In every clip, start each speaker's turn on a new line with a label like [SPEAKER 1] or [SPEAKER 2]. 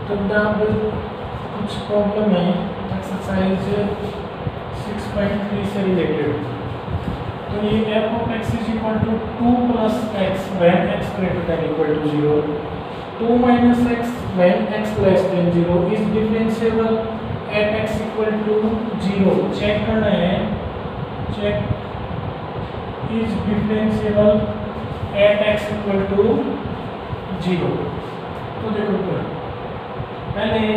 [SPEAKER 1] तब अब कुछ प्रॉब्लम है एक्सरसाइज 6.3 से रिलेटेड। तो ये F of X is equal to 2 plus X when X greater than equal to 0, 2 minus X when X less than 0 is differentiable at X equal to 0। Check करना है, check is differentiable at X equal to 0। तो देखो क्या पहले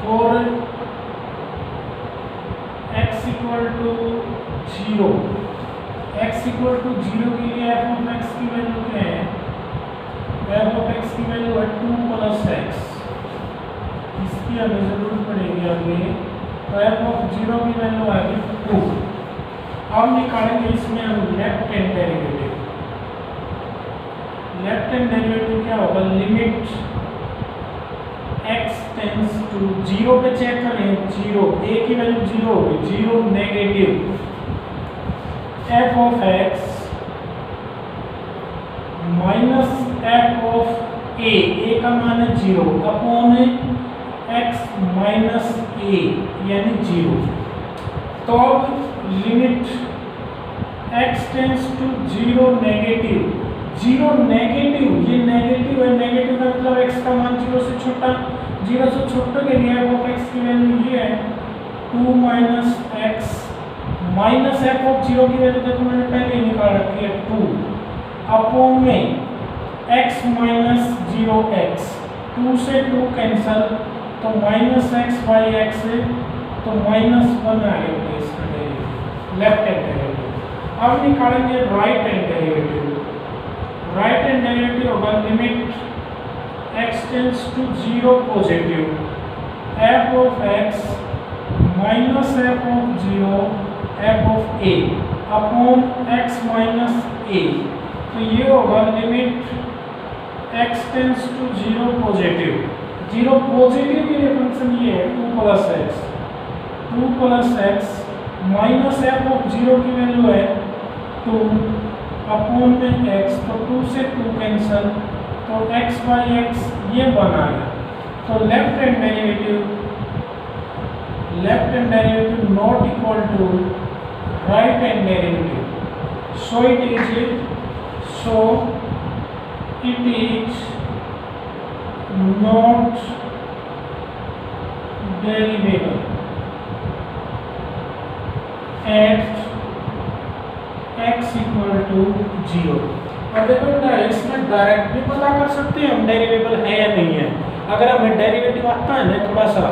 [SPEAKER 1] for x equal to 0, x equal to 0 के लिए f of x की value क्या है? f ऑफ x की वैल्यू है 2 प्लस x, इसकी हमें जरूरत पड़ेगी आगे। तो f ऑफ 0 की वैल्यू आएगी 2। अब निकालेंगे इसमें हम left hand derivative. Left hand derivative क्या होगा? लिमिट x टेंड्स टू 0 पे चेक करें, 0 a की वैल्यू 0 होगी, 0 negative f of x minus f of a का मान है 0 अपॉन x माइनस a यानी 0। तो अब limit x tends to 0 negative, 0 negative, ये नेगेटिव है, नेगेटिव का मतलब x का मान 0 से छोटा, 0 से छोटे के लिए f ऑफ x की वैल्यू ये है 2 minus x minus f of 0 की वैल्यू देखो मैंने पहले ही निकाल रखी है 2 अपॉन में x माइनस 0x, 2 से 2 कैंसल तो माइनस x बाई x है तो माइनस 1 आ गया इसका डेरिवेटिव, लेफ्ट हैंड डेरिवेटिव। अब निकालेंगे right hand derivative. Right hand derivative होगा limit x tends to 0 positive f of x minus f of 0 f of a upon x minus a। तो ये होगा limit x tends to 0 positive, 0 positive के लिए function ये है 2 plus x, 2 plus x minus f of 0 की value है 2 upon में x, तो 2 से 2 कैंसल तो x बाई x ये बना गया। तो left hand derivative not equal to right hand derivative, so it is not derivable at x equal to 0। और देखो इसमें डायरेक्ट भी पता कर सकते हैं हम डेरिवेबल है या नहीं है। अगर हमें डेरिवेटिव आता है ना थोड़ा सा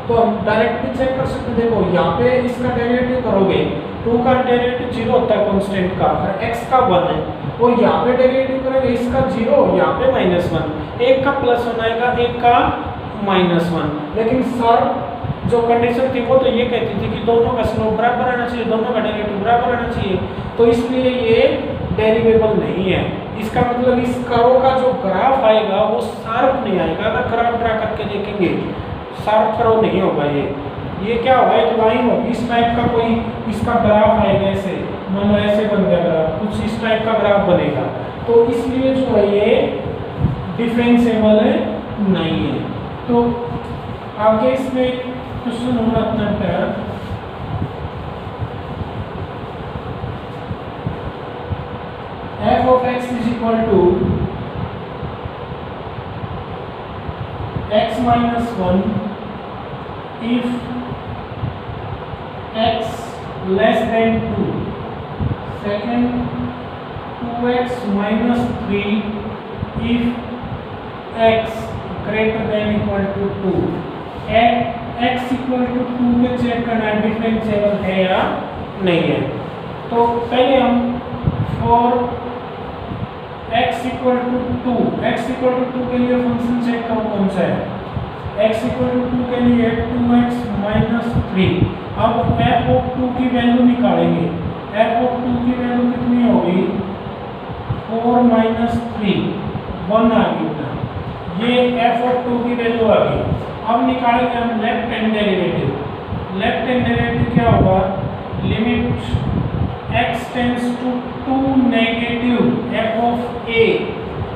[SPEAKER 1] तो हम डायरेक्ट भी चेक कर सकते हैं। देखो यहाँ पे इसका डेरिवेटिव करोगे, 2 का डेरिवेटिव 0 होता है कांस्टेंट का और x का 1 है, और यहाँ पे डेरिवेटिव करेंगे इसका 0, यहाँ पे -1, एक का +1 आएगा एक का -1। लेकिन सर जो कंडीशन थी वो तो ये कहती थी कि दोनों का स्लोप बराबर आना चाहिए, दोनों का डेरिवेटिव बराबर आना चाहिए, तो इसलिए ये डेरिवेबल नहीं है। इसका मतलब इस कर्व का जो ग्राफ आएगा वो शार्प नहीं आएगा। अगर ग्राफ ड्रा करके देखेंगे शार्प कर्व नहीं होगा। ये क्या होगा? एक लाइन होगी इस टाइप का, कोई इसका ग्राफ आएगा ऐसे, मान लो ऐसे बन गया ग्राफ, कुछ इस टाइप का ग्राफ बनेगा, तो इसलिए जो है ये डिफरेंशिएबल नहीं है। तो आगे इसमें क्वेश्चन होगा अपना प्यार, f of x is equal to x minus 1 if x less than 2, second 2x minus 3 if x greater than equal to 2। at x equal to 2 पे चेक करना डिफरेंशिएबल है या नहीं है। तो पहले हम for x equal to 2, x equal to 2 के लिए फंक्शन चेक करो कौन सा है। x इक्वल टू 2 के लिए 2x माइनस 3। अब f ऑफ 2 की वैल्यू निकालेंगे। f ऑफ 2 की वैल्यू कितनी होगी? 4 माइनस 3, 1 आ गई ना, ये f ऑफ 2 की वैल्यू आ गई। अब निकालेंगे हम left hand derivative. Left hand derivative क्या होगा? Limit x tends to 2 negative f of a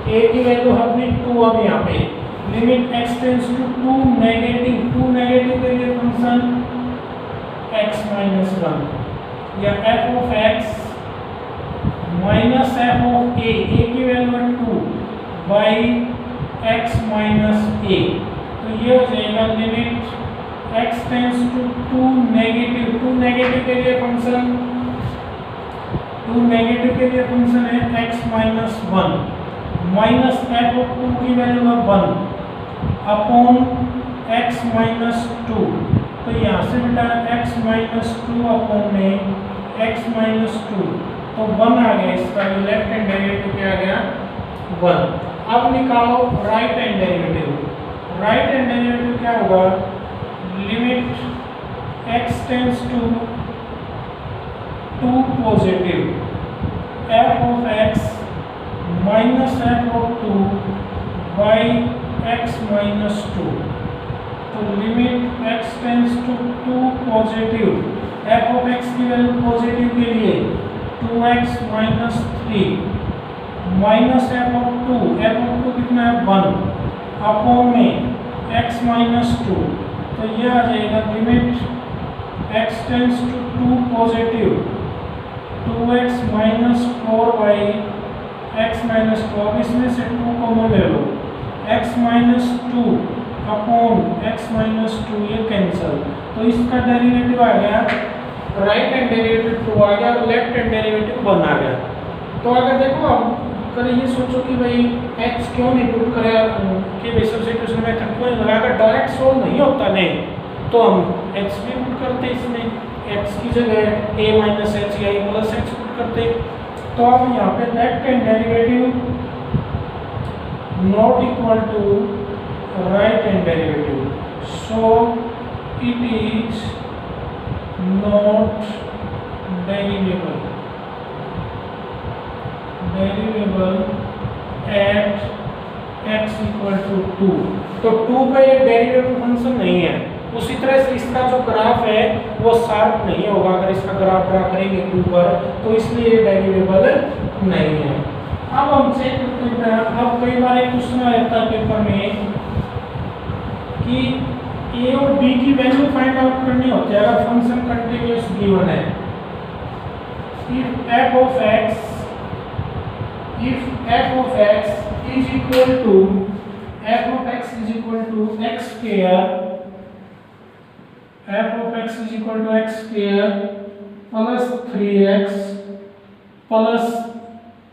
[SPEAKER 1] की वैल्यू अपनी 2, अब यहाँ पे limit x tends to 2 negative के लिए फंक्शन x माइनस 1 या f of x minus f of a की वैल्यू है 2 बाई x माइनस a। तो ये हो जाएगा limit x tends to 2 negative के लिए फंक्शन है x minus 1 minus f of 2 की वैल्यू है 1 अपॉन x माइनस 2। तो यहाँ से बेटा x माइनस 2 अपॉन में x माइनस 2 तो 1 आ गया, इसका लेफ्ट हैंड डेरिवेटिव क्या आ गया 1। अब निकालो right hand derivative. Right hand derivative क्या होगा, limit x tends to 2 positive f of x minus f of 2 by x minus 2। तो limit x tends to 2 positive f of x की value positive के लिए 2x minus 3 minus f of 2 कितना है 1 upon में x minus 2। तो ये आ जाएगा limit x tends to 2 positive 2x minus 4 by x minus 2। अब इसमें से 2 कॉमन ले लो, x minus 2 upon x minus 2 ये कैंसिल। तो इसका डेरिवेटिव आ गया, राइट हैंड डेरिवेटिव 2 आ गया और लेफ्ट हैंड डेरिवेटिव 1 आ गया। तो अगर देखो अब कल ये सोचो कि भाई x क्यों नहीं पुट करें कि भाई सब्स्टिट्यूशन मेथड क्यों नहीं लगाया, अगर डायरेक्ट सोल्व नहीं होता नहीं तो हम x भी पुट करते, इसमें x की जगह a माइनस h या a प्लस h पुट करते। तो अब यहाँ पे left hand derivative not equal to right hand derivative, so it is not derivable at x equal to 2। तो 2 पे ये डेरिवेबल फंक्शन नहीं है। उसी तरह से इसका जो ग्राफ है वो शार्प नहीं होगा अगर इसका ग्राफ ड्रा करेंगे 2 पर, तो इसलिए ये डेरिवेबल नहीं है। अब हम चेक करते हैं, अब कई बार एक क्वेश्चन रहता है पेपर में कि a और b की वैल्यू फाइंड आउट करनी होती है अगर फंक्शन कंटीन्यूअस गिवन है। if f of x is equal to x square plus 3x plus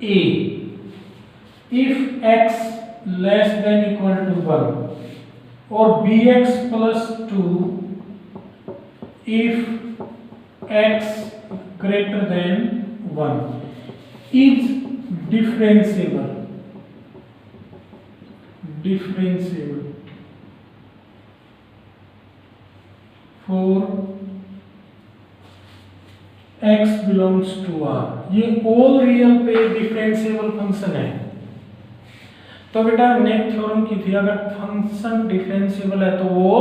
[SPEAKER 1] a, if x less than equal to 1, और bx plus 2 if x greater than 1 is differentiable for x belongs to R। ये all real पे differentiable function है। तो बेटा net theorem की थी, अगर function differentiable है तो वो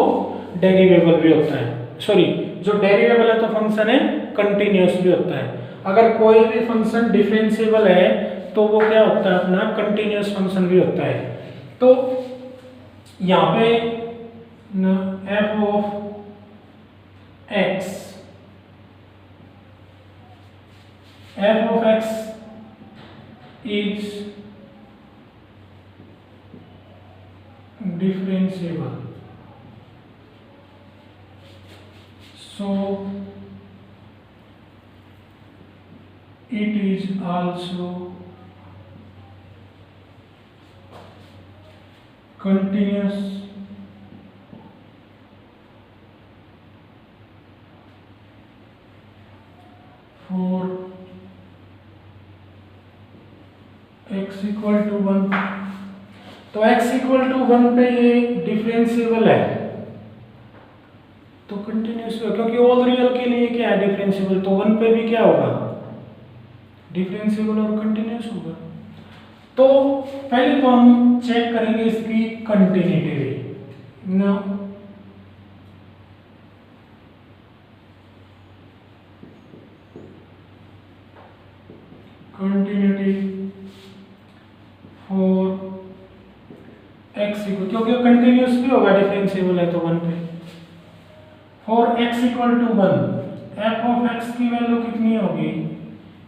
[SPEAKER 1] डेरिवेबल भी होता है, सॉरी जो डेरिवेबल है तो फंक्शन है कंटीन्यूअस भी होता है। अगर कोई भी फंक्शन डिफरेंशिएबल है तो वो क्या होता है अपना कंटीन्यूअस फंक्शन भी होता है। तो यहाँ पे f of x is differentiable, so it is also continuous for x equal to 1। तो x equal to 1 पे ये डिफरेंशिएबल है तो कंटिन्यूस, क्योंकि ऑल रियल के लिए क्या है डिफरेंशिएबल, तो 1 पे भी क्या होगा डिफरेंशिएबल और कंटिन्यूस होगा। तो पहले तो हम चेक करेंगे इसकी कंटिन्यूटी ना। कंटिन्यूटी फॉर x इक्वल, क्योंकि भी होगा, डिफरेंशिएबल है तो 1 पे। For x equal to 1 F of x की वैल्यू कितनी होगी,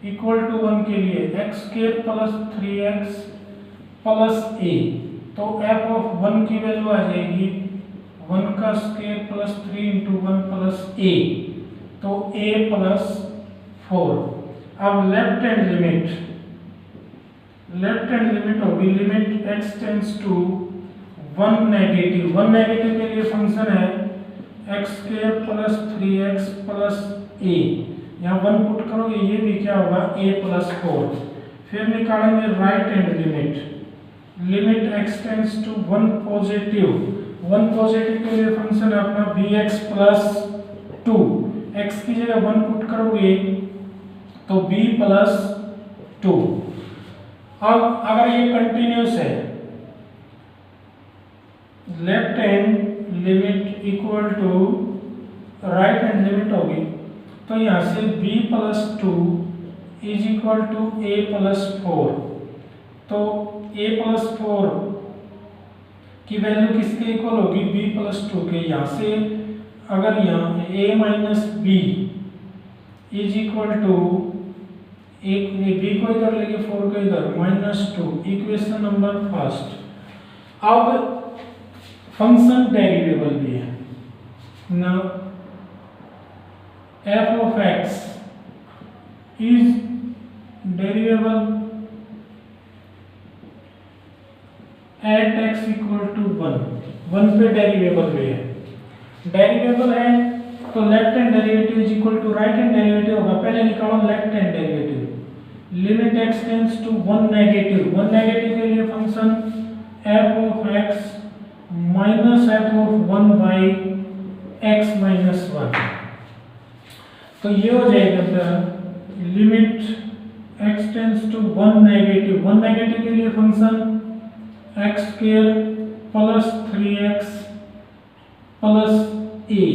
[SPEAKER 1] इक्वल टू 1 के लिए x square plus 3x plus a, तो f ऑफ 1 की वैल्यू आ जाएगी 1 का square plus 3 into 1 plus a, तो a प्लस 4। अब लेफ्ट हैंड लिमिट होगी limit x tends to 1 negative, 1 negative के लिए फंक्शन है x square plus 3x plus a, यहाँ 1 पुट करोगे ये भी क्या होगा a प्लस 4। फिर निकालेंगे right hand limit x tends to 1 positive, 1 positive के लिए फंक्शन है अपना bx प्लस 2, x की जगह 1 पुट करोगे तो b प्लस 2। अब अगर ये कंटिन्यूस है, left hand limit equal to right hand limit होगी, तो यहाँ से b plus 2 is equal to a plus 4, तो a प्लस 4 की वैल्यू किसके इक्वल होगी, b प्लस 2 के। यहाँ से अगर यहाँ a minus b is equal to एक b को इधर लेके 4 को इधर -2, इक्वेशन नंबर फर्स्ट। अब फंक्शन डेरिवेबल भी है ना, f of x is derivable at x equal to 1 पे डेरिवेबल भी है। डेरिवेबल है तो left hand derivative is equal to right hand derivative होगा। पहले निकालो left hand derivative, limit x tends to 1 negative, 1 negative के लिए function f of x minus f of 1 by x minus 1, तो ये हो जाएगा limit x tends to 1 negative, 1 negative के लिए function x square plus 3x plus a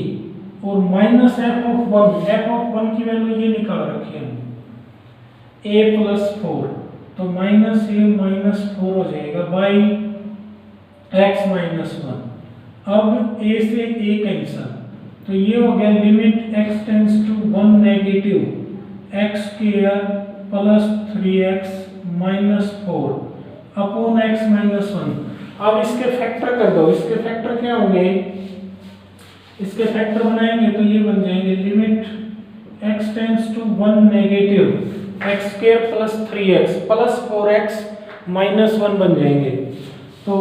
[SPEAKER 1] और minus f of 1 की वैल्यू ये निकाल रखी है a प्लस 4, तो माइनस a माइनस 4 हो जाएगा बाई x माइनस 1। अब a से a कैंसिल, तो ये हो गया limit x tends to 1 negative x square plus 3x minus 4 upon x minus 1। अब इसके फैक्टर कर दो, इसके फैक्टर क्या होंगे, इसके फैक्टर बनाएंगे तो ये बन जाएंगे limit x tends to 1 negative x square plus 3x plus 4x minus 1 बन जाएंगे, तो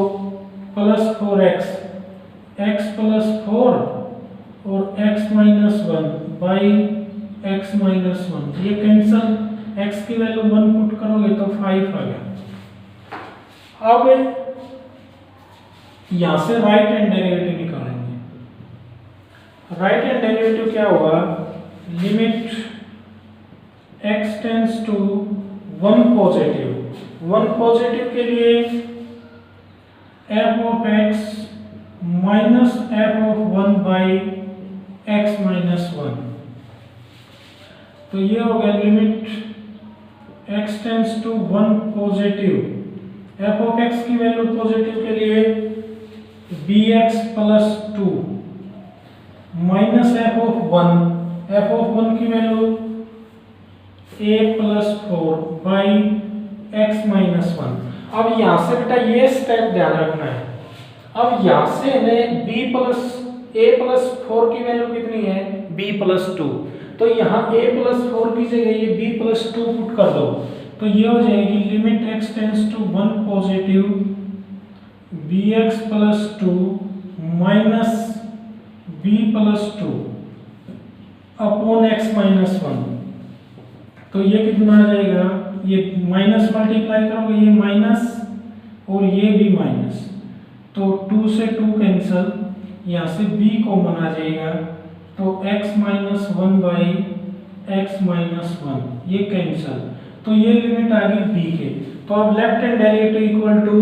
[SPEAKER 1] प्लस 4x x प्लस 4 और x minus 1 by x minus 1, ये कैंसिल, x की वैल्यू 1 पुट करोगे तो 5 आ गया। अब यहां से राइट हैंड डेरिवेटिव निकालेंगे, राइट हैंड डेरिवेटिव क्या होगा, limit x tends to 1 positive, 1 positive के लिए f of x minus f of 1 by x minus 1, तो ये हो गया limit x tends to 1 positive, f of x की वैल्यू पॉजिटिव के लिए bx plus 2 minus f of 1 की value a plus 4 by x minus 1। अब यहाँ से बेटा ये स्टेप ध्यान रखना है, अब यहाँ से हमें b प्लस a प्लस 4 की वैल्यू कितनी है, b प्लस 2, तो यहाँ a प्लस 4 की जगह ये b प्लस 2 पुट कर दो, तो ये हो जाएगी limit x tends to 1 positive bx plus 2 minus b plus 2 upon x minus 1, तो ये कितना आ जाएगा, ये माइनस मल्टीप्लाई करोगे ये माइनस और ये भी माइनस, तो 2 से 2 कैंसिल, यहाँ से b कॉमन आ जाएगा, तो x minus 1 by x minus 1 ये कैंसिल, तो ये लिमिट आ गई b के। तो अब left hand derivative equal to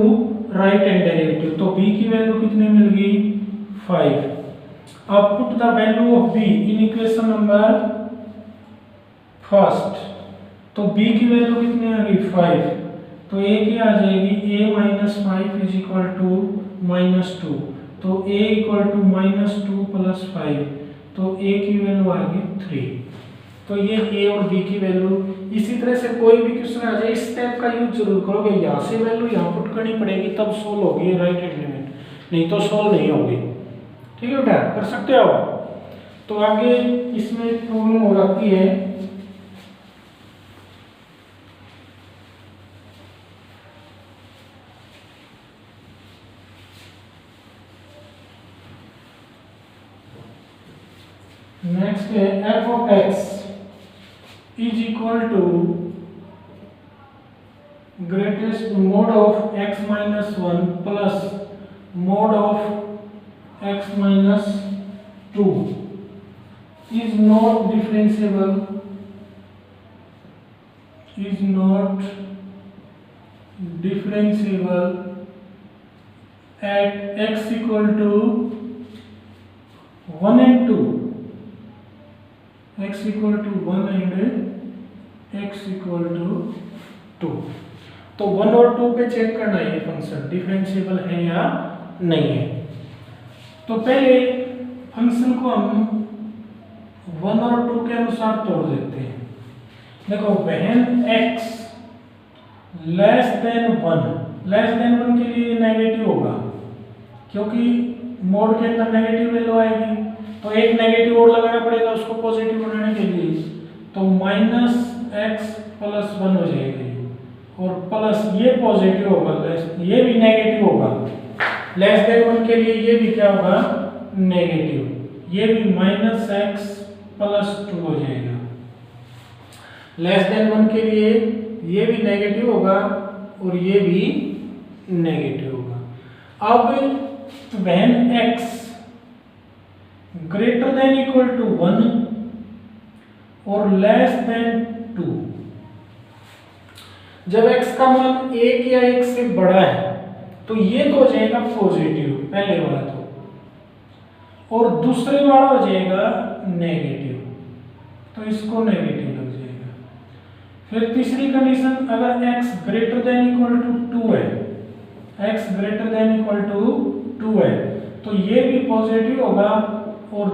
[SPEAKER 1] right hand derivative, तो b की वैल्यू कितनी मिल गई 5। अब put the value of b in equation number first, तो b की वैल्यू कितनी आ गई 5, तो a की आ जाएगी a minus 5 is equal to -2, तो a इक्वल टू -2 + 5, तो a की वैल्यू आ गई 3। तो ये a और b की वैल्यू। इसी तरह से कोई भी क्वेश्चन आ जाए इस टाइप का यूज जरूर करोगे, यहाँ से वैल्यू यहाँ पुट करनी पड़ेगी तब सोल्व होगी राइट हैंड लिमिट, नहीं तो सोल्व नहीं होगी। ठीक है बेटा, कर सकते हो। तो आगे इसमें एक प्रॉब्लम हो जाती है, नेक्स्ट है f of x is equal to greatest mod of x minus 1 plus mod of x minus 2 is not differentiable at x equal to 1 and 2, x equal to 1 and x equal to 2। तो 1 और 2 पे check करना है ये function differentiable है या नहीं है। तो पहले फंक्शन को हम 1 और 2 के अनुसार तोड़ देते हैं। देखो व्हेन x लेस देन 1 के लिए नेगेटिव होगा, क्योंकि मोड के अंदर नेगेटिव वैल्यू आएगी, तो एक नेगेटिव और लगाना पड़ेगा उसको पॉजिटिव बनाने के लिए, तो -x + 1 हो जाएगी, और प्लस ये पॉजिटिव होगा, ये भी नेगेटिव होगा। लेस देन 1 के लिए ये भी क्या होगा, नेगेटिव, ये भी -x + 2 हो जाएगा। लेस देन 1 के लिए ये भी नेगेटिव होगा और ये भी नेगेटिव होगा। अब when x greater than equal to 1 और लेस देन 2, जब x का मान 1 या 1 से बड़ा है तो ये तो हो जाएगा पॉजिटिव पहले वाला, तो और दूसरे वाला हो जाएगा नेगेटिव, तो इसको नेगेटिव लग जाएगा। फिर तीसरी कंडीशन, अगर x greater than equal to 2 है, x greater than equal to 2 है, तो ये भी पॉजिटिव होगा और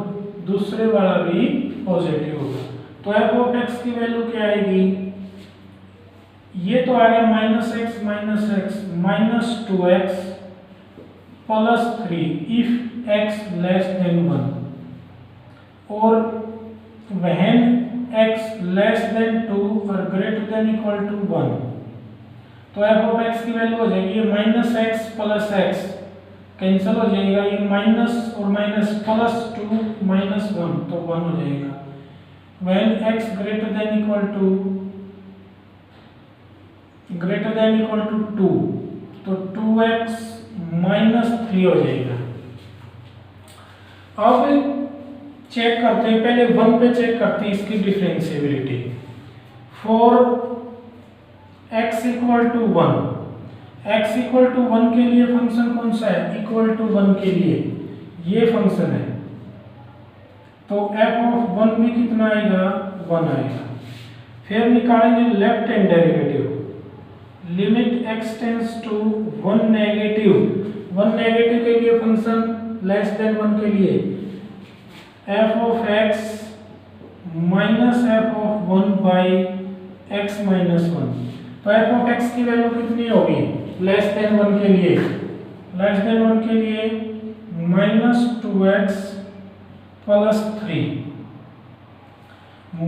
[SPEAKER 1] दूसरे वाला भी पॉजिटिव होगा। तो f ऑफ x की वैल्यू क्या आएगी, ये तो आ गया -x -2x + 3 if x less than 1, और व्हेन x लेस देन 2 और ग्रेटर देन इक्वल टू 1, तो f ऑफ x की वैल्यू हो जाएगी -x + x कैंसिल हो जाएगा, ये माइनस और माइनस +2 -1 तो 1 हो जाएगा। When x greater than equal to 2, तो 2x -3 हो जाएगा। अब चेक करते हैं, पहले 1 पे चेक करते हैं इसकी differentiability. For x equal to 1, x equal to 1 के लिए फंक्शन कौन सा है, इक्वल टू 1 के लिए ये फंक्शन है, तो f ऑफ 1 भी कितना आएगा, 1 आएगा। फिर निकालेंगे left hand derivative, limit x tends to 1 negative के लिए फंक्शन लेस देन 1 के लिए f of x minus f of 1 by x minus 1, तो f ऑफ x की वैल्यू कितनी होगी लेस देन 1 के लिए, -2x + 3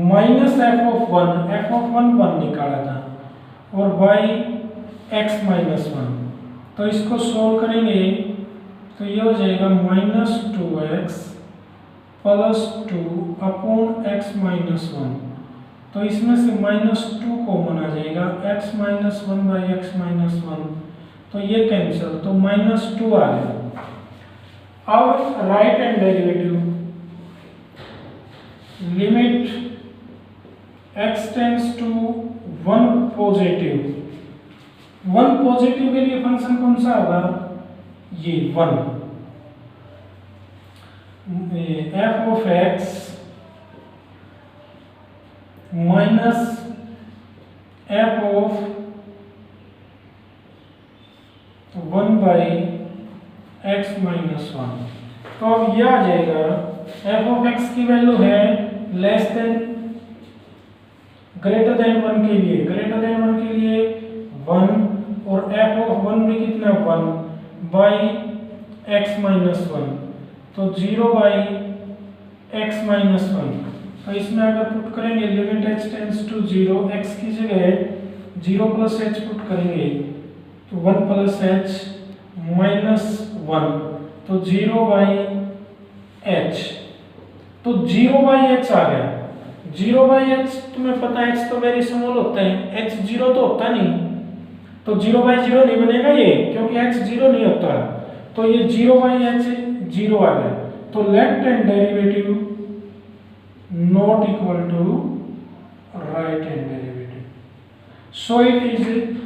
[SPEAKER 1] माइनस f ऑफ 1 निकाला था, और बाई x माइनस 1, तो इसको सोल्व करेंगे तो ये हो जाएगा -2x + 2 अपॉन x माइनस 1, तो इसमें से -2 कॉमन आ जाएगा, x minus 1 by x minus 1, तो ये कैंसिल, तो -2 आ गया। अब right hand derivative, limit x tends to 1 positive के लिए फंक्शन कौन सा होगा, ये 1, f of x minus f of 1 by x minus one. तो अब यह आ जाएगा एफ ऑफ एक्स की वैल्यू है less than greater than one के लिए, ग्रेटर देन वन के लिए वन, और एफ ऑफ वन भी कितना one by x minus one, तो 0 बाई एक्स माइनस वन। तो इसमें अगर पुट करेंगे limit h tends to 0, x की जगह 0 प्लस एच पुट करेंगे तो 1 प्लस एच माइनस 1, तो 0 बाई एच, तो 0 बाई एच आ गया। 0 बाई एच तुम्हें पता है एच तो वेरी स्मॉल होता है, एच 0 तो होता नहीं, तो 0 बाई 0 नहीं बनेगा ये, क्योंकि एच 0 नहीं होता, तो ये 0 बाई एच 0 आ गया। तो left hand derivative not equal to right hand derivative, so it is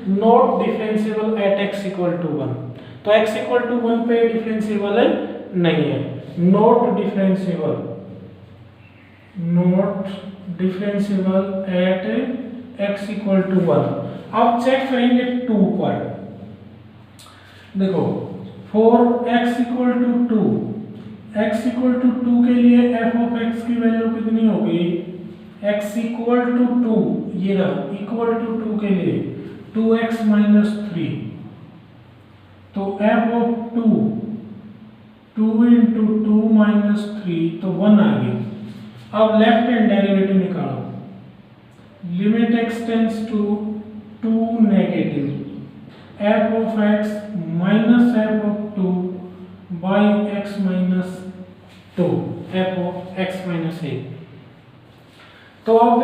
[SPEAKER 1] not differentiable at x equal to 1। तो x इक्वल टू 1 पे डिफरेंशिएबल नहीं है, not differentiable, not differentiable at x equal to 1। अब check करेंगे 2 पर, देखो for x equal to 2, x equal to 2 के लिए f ऑफ x की वैल्यू कितनी होगी, x इक्वल टू 2, ये रहा इक्वल टू 2 के लिए 2x माइनस 3, तो f ऑफ 2 इंटू 2 माइनस 3, तो 1 आ गई। अब लेफ्ट हैंड डेरिवेटिव निकालो, limit x tends to 2 negative, f of x minus f of 2 by x minus 2, f of x minus 1। तो अब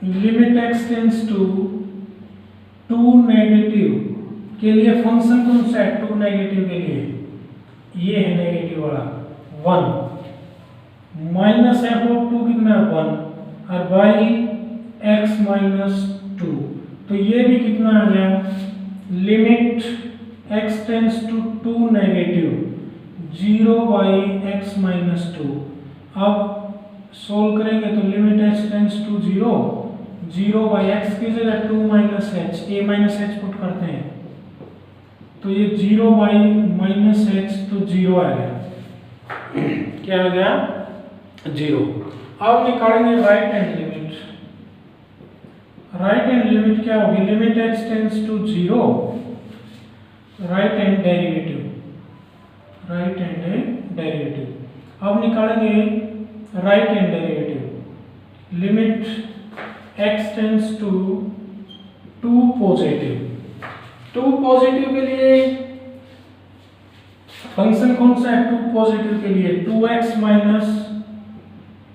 [SPEAKER 1] limit x tends to 2 negative के लिए फंक्शन कौन सा है, 2 नेगेटिव के लिए ये है नेगेटिव वाला 1, माइनस एफ ऑफ 2 कितना है 1, और बाई x माइनस 2, तो ये भी कितना आ गया, limit x tends to 2 negative 0 by x minus 2। अब सोल्व करेंगे तो limit h tends to 0 by x की जगह 2 minus h, a minus h put करते हैं, तो ये 0 बाई माइनस एच, तो 0 आ गया, क्या आ गया 0। अब निकालेंगे right hand limit, right hand limit क्या होगी, limit h tends to 0, right hand derivative, right hand derivative. अब निकालेंगे right hand derivative, limit x tends to 2 positive, 2 positive के लिए फंक्शन कौन सा है, 2 पॉजिटिव के लिए 2x माइनस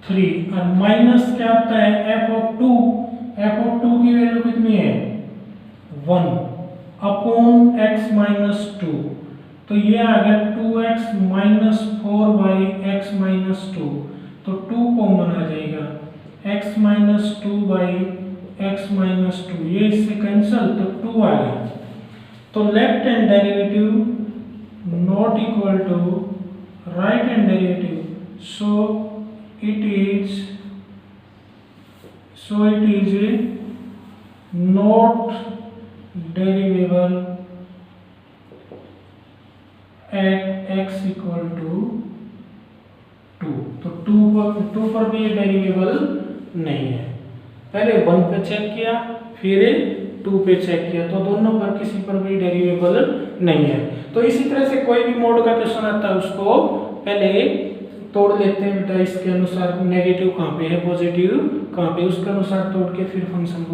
[SPEAKER 1] 3, और माइनस क्या आता है f ऑफ 2, f ऑफ 2 की वैल्यू कितनी है 1 अपॉन x माइनस 2, तो ये आ गया 2x minus 4 by x minus 2, तो 2 कॉमन आ जाएगा, x minus 2 by x minus 2, ये इससे कैंसिल, तो 2 आ गया। तो left hand derivative not equal to right hand derivative, so it is not derivable at x equal to 2। तो 2 पर भी ये डेरिवेबल नहीं है, पहले 1 पे चेक किया फिर 2 पे चेक किया, तो दोनों पर किसी पर भी डेरिवेबल नहीं है। तो इसी तरह से कोई भी मोड का क्वेश्चन आता है उसको पहले तोड़ लेते हैं बेटा, इसके अनुसार नेगेटिव कहाँ पे है पॉजिटिव कहाँ पे, उसके अनुसार तोड़ के फिर फंक्शन को